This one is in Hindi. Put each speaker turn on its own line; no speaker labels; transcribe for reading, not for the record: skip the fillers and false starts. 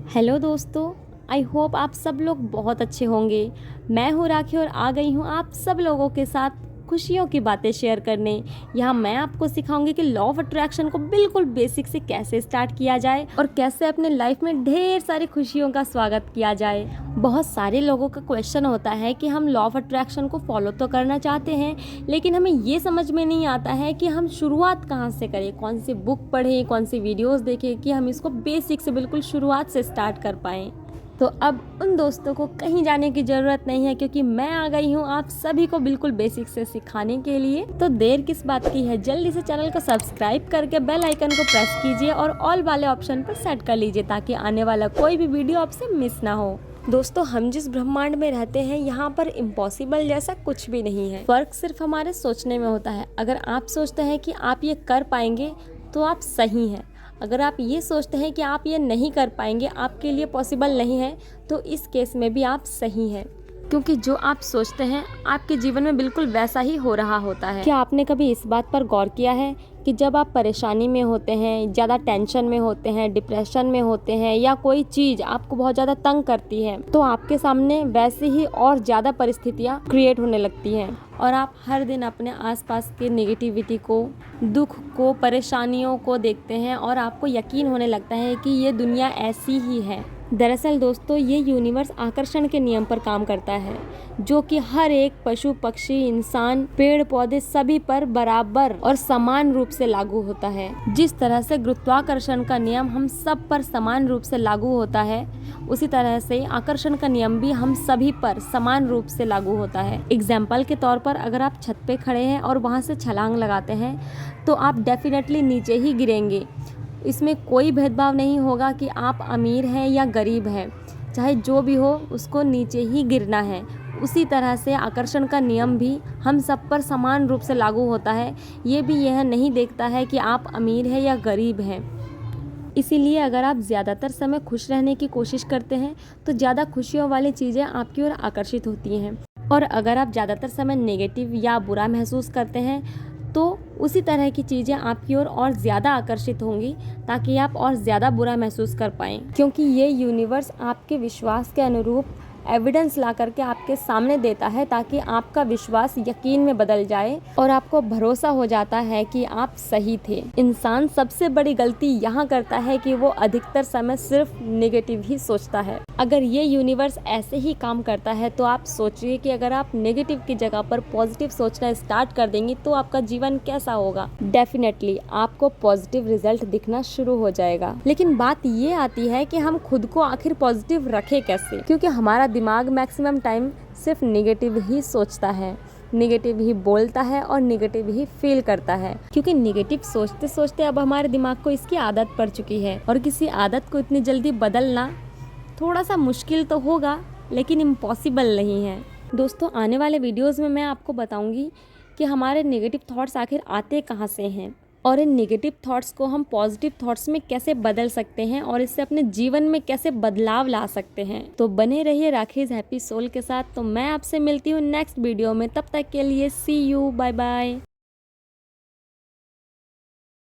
हेलो दोस्तों, आई होप आप सब लोग बहुत अच्छे होंगे। मैं हूँ राखी और आ गई हूँ आप सब लोगों के साथ खुशियों की बातें शेयर करने। यहाँ मैं आपको सिखाऊंगी कि लॉ ऑफ अट्रैक्शन को बिल्कुल बेसिक से कैसे स्टार्ट किया जाए और कैसे अपने लाइफ में ढेर सारी खुशियों का स्वागत किया जाए। बहुत सारे लोगों का क्वेश्चन होता है कि हम लॉ ऑफ अट्रैक्शन को फॉलो तो करना चाहते हैं, लेकिन हमें ये समझ में नहीं आता है कि हम शुरुआत कहाँ से करें, कौन सी बुक पढ़ें, कौन सी वीडियोस देखें कि हम इसको बेसिक से बिल्कुल शुरुआत से स्टार्ट कर पाएँ। तो अब उन दोस्तों को कहीं जाने की ज़रूरत नहीं है, क्योंकि मैं आ गई हूँ आप सभी को बिल्कुल बेसिक से सिखाने के लिए। तो देर किस बात की है, जल्दी से चैनल को सब्सक्राइब करके बेल आइकन को प्रेस कीजिए और ऑल वाले ऑप्शन पर सेट कर लीजिए ताकि आने वाला कोई भी वीडियो आपसे मिस ना हो। दोस्तों, हम जिस ब्रह्मांड में रहते हैं यहाँ पर इम्पॉसिबल जैसा कुछ भी नहीं है। फर्क सिर्फ हमारे सोचने में होता है। अगर आप सोचते हैं कि आप ये कर पाएंगे तो आप सही हैं। अगर आप ये सोचते हैं कि आप ये नहीं कर पाएंगे, आपके लिए पॉसिबल नहीं है, तो इस केस में भी आप सही हैं, क्योंकि जो आप सोचते हैं आपके जीवन में बिल्कुल वैसा ही हो रहा होता है। क्या आपने कभी इस बात पर गौर किया है कि जब आप परेशानी में होते हैं, ज़्यादा टेंशन में होते हैं, डिप्रेशन में होते हैं या कोई चीज़ आपको बहुत ज़्यादा तंग करती है, तो आपके सामने वैसे ही और ज़्यादा परिस्थितियाँ क्रिएट होने लगती हैं और आप हर दिन अपने आसपास के नेगेटिविटी को, दुख को, परेशानियों को देखते हैं और आपको यकीन होने लगता है कि ये दुनिया ऐसी ही है। दरअसल दोस्तों, ये यूनिवर्स आकर्षण के नियम पर काम करता है, जो कि हर एक पशु, पक्षी, इंसान, पेड़ पौधे सभी पर बराबर और समान रूप से लागू होता है। जिस तरह से गुरुत्वाकर्षण का नियम हम सब पर समान रूप से लागू होता है, उसी तरह से आकर्षण का नियम भी हम सभी पर समान रूप से लागू होता है। एग्जाम्पल के तौर पर अगर आप छत पे खड़े हैं और वहाँ से छलांग लगाते हैं तो आप डेफिनेटली नीचे ही गिरेंगे। इसमें कोई भेदभाव नहीं होगा कि आप अमीर हैं या गरीब हैं, चाहे जो भी हो उसको नीचे ही गिरना है। उसी तरह से आकर्षण का नियम भी हम सब पर समान रूप से लागू होता है। ये भी यह नहीं देखता है कि आप अमीर हैं या गरीब हैं। इसीलिए अगर आप ज़्यादातर समय खुश रहने की कोशिश करते हैं तो ज़्यादा खुशियों वाली चीज़ें आपकी ओर आकर्षित होती हैं, और अगर आप ज़्यादातर समय नेगेटिव या बुरा महसूस करते हैं तो उसी तरह की चीज़ें आपकी ओर और ज़्यादा आकर्षित होंगी, ताकि आप और ज़्यादा बुरा महसूस कर पाएँ। क्योंकि ये यूनिवर्स आपके विश्वास के अनुरूप एविडेंस ला करके आपके सामने देता है, ताकि आपका विश्वास यकीन में बदल जाए और आपको भरोसा हो जाता है कि आप सही थे। इंसान सबसे बड़ी गलती यहाँ करता है कि वो अधिकतर समय सिर्फ नेगेटिव ही सोचता है। अगर ये यूनिवर्स ऐसे ही काम करता है तो आप सोचिए कि अगर आप नेगेटिव की जगह पर पॉजिटिव सोचना स्टार्ट कर देंगे तो आपका जीवन कैसा होगा। डेफिनेटली आपको पॉजिटिव रिजल्ट दिखना शुरू हो जाएगा। लेकिन बात ये आती है कि हम खुद को आखिर पॉजिटिव रखें कैसे, क्योंकि हमारा दिमाग मैक्सिमम टाइम सिर्फ नेगेटिव ही सोचता है, नेगेटिव ही बोलता है और नेगेटिव ही फील करता है। क्योंकि नेगेटिव सोचते सोचते अब हमारे दिमाग को इसकी आदत पड़ चुकी है, और किसी आदत को इतनी जल्दी बदलना थोड़ा सा मुश्किल तो होगा, लेकिन इम्पॉसिबल नहीं है। दोस्तों, आने वाले वीडियोस में मैं आपको बताऊंगी कि हमारे नेगेटिव थॉट्स आखिर आते कहाँ से हैं और इन नेगेटिव थॉट्स को हम पॉजिटिव थॉट्स में कैसे बदल सकते हैं और इससे अपने जीवन में कैसे बदलाव ला सकते हैं। तो बने रहिए राखीज हैप्पी सोल के साथ। तो मैं आपसे मिलती हूँ नेक्स्ट वीडियो में, तब तक के लिए सी यू, बाय बाय।